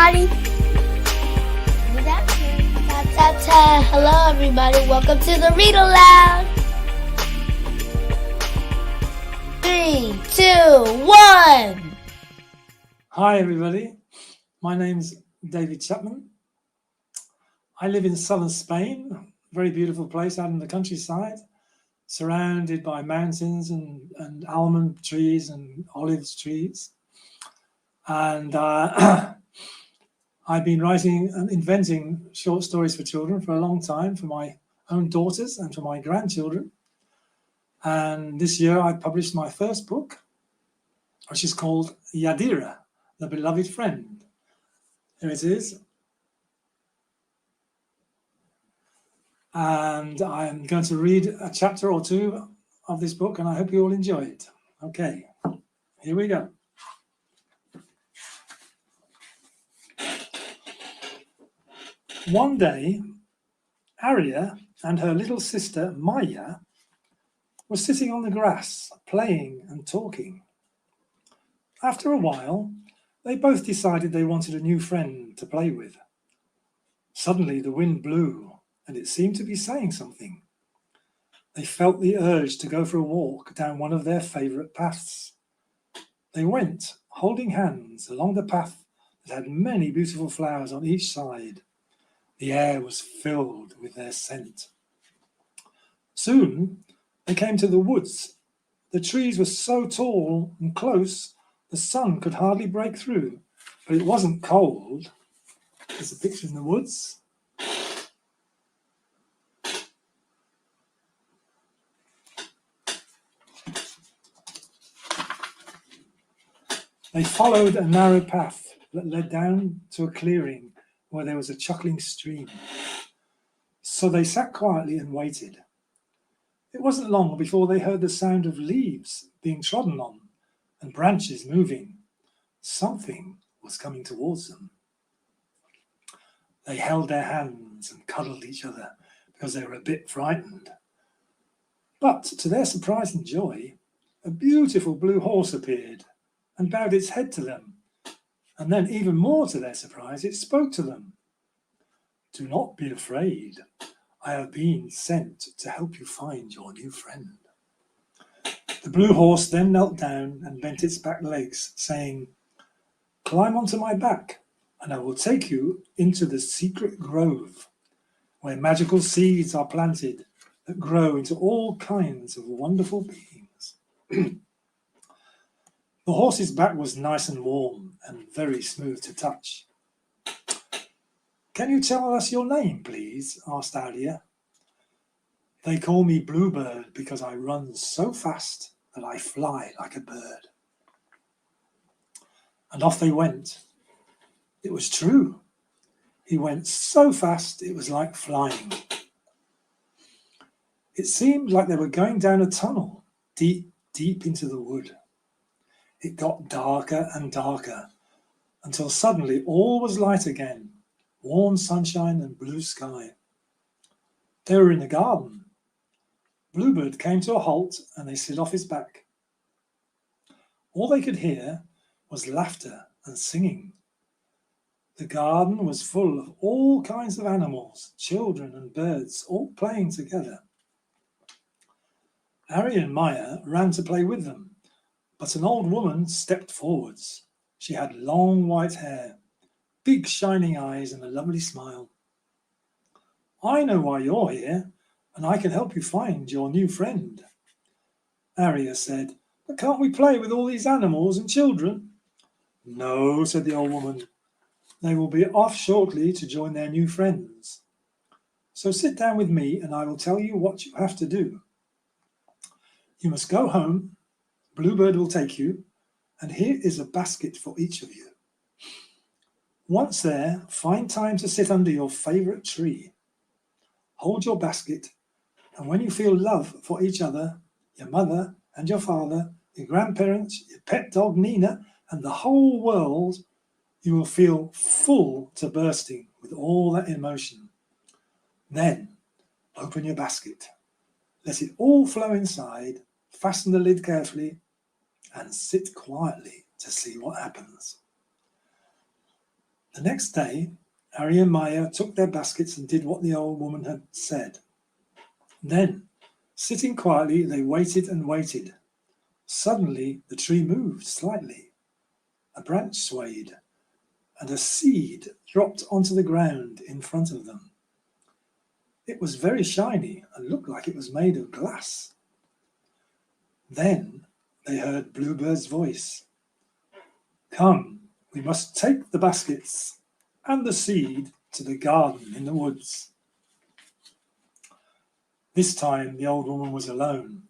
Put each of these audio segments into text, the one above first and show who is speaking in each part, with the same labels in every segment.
Speaker 1: everybody. Hello, everybody. Welcome to the Read-Aloud. 3, 2, 1.
Speaker 2: Hi, everybody. My name's David Chapman. I live in southern Spain, a very beautiful place out in the countryside, surrounded by mountains and almond trees and olive trees. And I've been writing and inventing short stories for children for a long time, for my own daughters and for my grandchildren. And this year I published my first book, which is called Yadira, the Beloved Friend. Here it is. And I'm going to read a chapter or two of this book, and I hope you all enjoy it. Okay, here we go. One day, Aria and her little sister Maya were sitting on the grass, playing and talking. After a while, they both decided they wanted a new friend to play with. Suddenly, the wind blew, and it seemed to be saying something. They felt the urge to go for a walk down one of their favourite paths. They went, holding hands, along the path that had many beautiful flowers on each side. The air was filled with their scent. Soon, they came to the woods. The trees were so tall and close, the sun could hardly break through, but it wasn't cold. There's a picture in the woods. They followed a narrow path that led down to a clearing where there was a chuckling stream. So they sat quietly and waited. It wasn't long before they heard the sound of leaves being trodden on and branches moving. Something was coming towards them. They held their hands and cuddled each other because they were a bit frightened. But to their surprise and joy, a beautiful blue horse appeared and bowed its head to them. And then, even more to their surprise, it spoke to them. "Do not be afraid. I have been sent to help you find your new friend." The blue horse then knelt down and bent its back legs, saying, "Climb onto my back, and I will take you into the secret grove, where magical seeds are planted that grow into all kinds of wonderful beings." The horse's back was nice and warm and very smooth to touch. "Can you tell us your name, please?" asked Aria. "They call me Bluebird because I run so fast that I fly like a bird." And off they went. It was true. He went so fast it was like flying. It seemed like they were going down a tunnel, deep, deep into the wood. It got darker and darker until suddenly all was light again, warm sunshine and blue sky. They were in the garden. Bluebird came to a halt and they slid off his back. All they could hear was laughter and singing. The garden was full of all kinds of animals, children and birds, all playing together. Ari and Maya ran to play with them, but an old woman stepped forwards. She had long white hair, big shining eyes and a lovely smile. "I know why you're here, and I can help you find your new friend." Aria said, "But can't we play with all these animals and children?" "No," said the old woman. "They will be off shortly to join their new friends. So sit down with me and I will tell you what you have to do. You must go home. Bluebird will take you, and here is a basket for each of you. Once there, find time to sit under your favourite tree. Hold your basket, and when you feel love for each other, your mother and your father, your grandparents, your pet dog Nina, and the whole world, you will feel full to bursting with all that emotion. Then open your basket. Let it all flow inside, fasten the lid carefully, and sit quietly to see what happens." The next day, Ari and Maya took their baskets and did what the old woman had said. Then, sitting quietly, they waited and waited. Suddenly, the tree moved slightly. A branch swayed, and a seed dropped onto the ground in front of them. It was very shiny and looked like it was made of glass. Then they heard Bluebird's voice. "Come, we must take the baskets and the seed to the garden in the woods." This time the old woman was alone.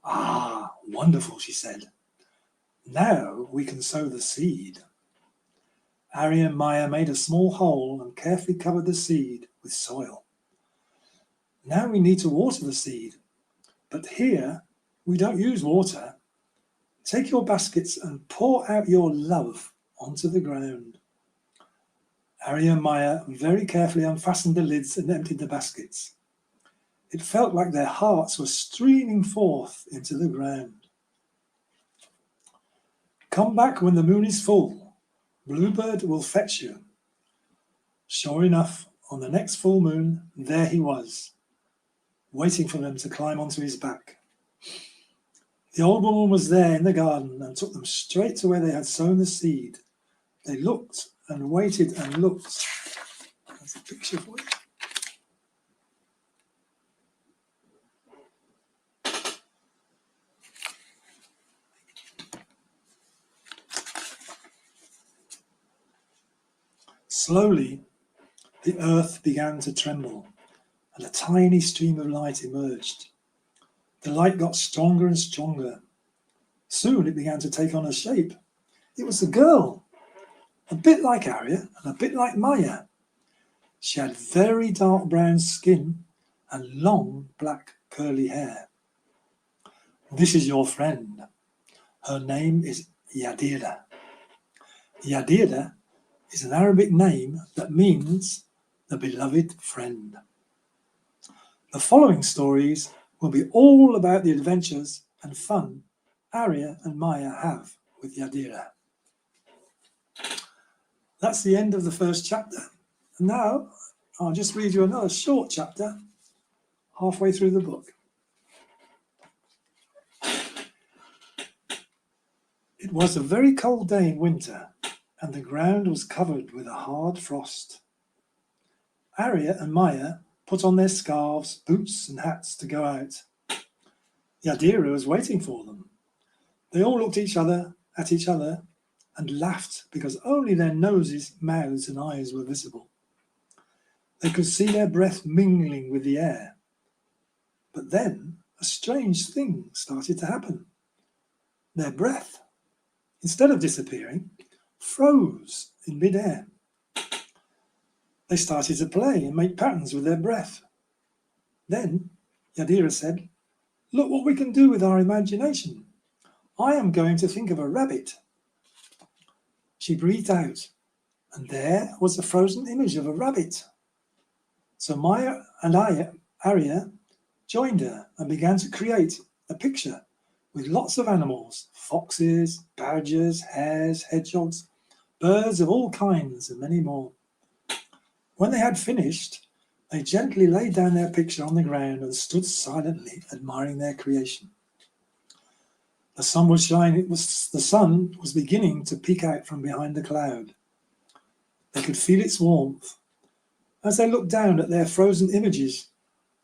Speaker 2: "Ah, wonderful," she said. "Now we can sow the seed." Ari and Maya made a small hole and carefully covered the seed with soil. "Now we need to water the seed, but here we don't use water. Take your baskets and pour out your love onto the ground." Ari and Maya very carefully unfastened the lids and emptied the baskets. It felt like their hearts were streaming forth into the ground. "Come back when the moon is full. Bluebird will fetch you." Sure enough, on the next full moon, there he was, waiting for them to climb onto his back. The old woman was there in the garden and took them straight to where they had sown the seed. They looked and waited and looked. There's a picture for you. Slowly, the earth began to tremble, and a tiny stream of light emerged. The light got stronger and stronger. Soon it began to take on a shape. It was a girl, a bit like Arya and a bit like Maya. She had very dark brown skin and long black curly hair. "This is your friend. Her name is Yadira." Yadira is an Arabic name that means the beloved friend. The following stories will be all about the adventures and fun Arya and Maya have with Yadira. That's the end of the first chapter. And now I'll just read you another short chapter halfway through the book. It was a very cold day in winter, and the ground was covered with a hard frost. Arya and Maya put on their scarves, boots and hats to go out. Yadira was waiting for them. They all looked at each other and laughed because only their noses, mouths and eyes were visible. They could see their breath mingling with the air. But then a strange thing started to happen. Their breath, instead of disappearing, froze in midair. They started to play and make patterns with their breath. Then Yadira said, "Look what we can do with our imagination. I am going to think of a rabbit." She breathed out, and there was a frozen image of a rabbit. So Maya and Arya joined her and began to create a picture with lots of animals: foxes, badgers, hares, hedgehogs, birds of all kinds, and many more. When they had finished, they gently laid down their picture on the ground and stood silently admiring their creation. The sun was shining. The sun was beginning to peek out from behind the cloud. They could feel its warmth. As they looked down at their frozen images,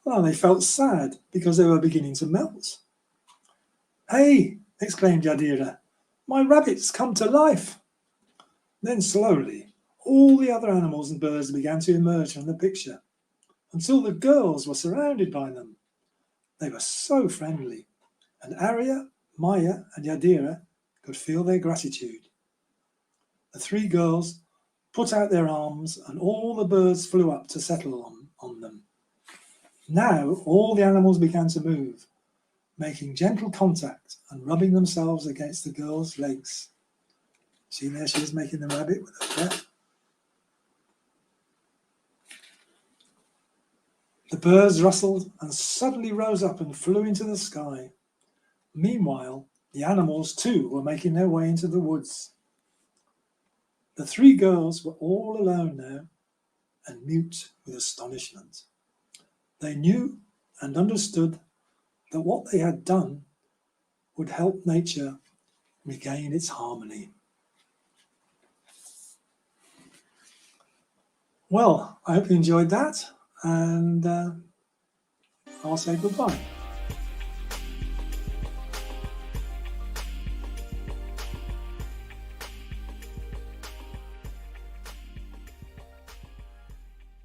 Speaker 2: they felt sad because they were beginning to melt. "Hey!" exclaimed Yadira, "my rabbit's come to life!" Then slowly, all the other animals and birds began to emerge from the picture until the girls were surrounded by them. They were so friendly, and Arya, Maya and Yadira could feel their gratitude. The three girls put out their arms and all the birds flew up to settle on them. Now all the animals began to move, making gentle contact and rubbing themselves against the girls' legs. See, there she is making the rabbit with her breath. The birds rustled and suddenly rose up and flew into the sky. Meanwhile, the animals too were making their way into the woods. The three girls were all alone now and mute with astonishment. They knew and understood that what they had done would help nature regain its harmony. Well, I hope you enjoyed that, and I'll say goodbye.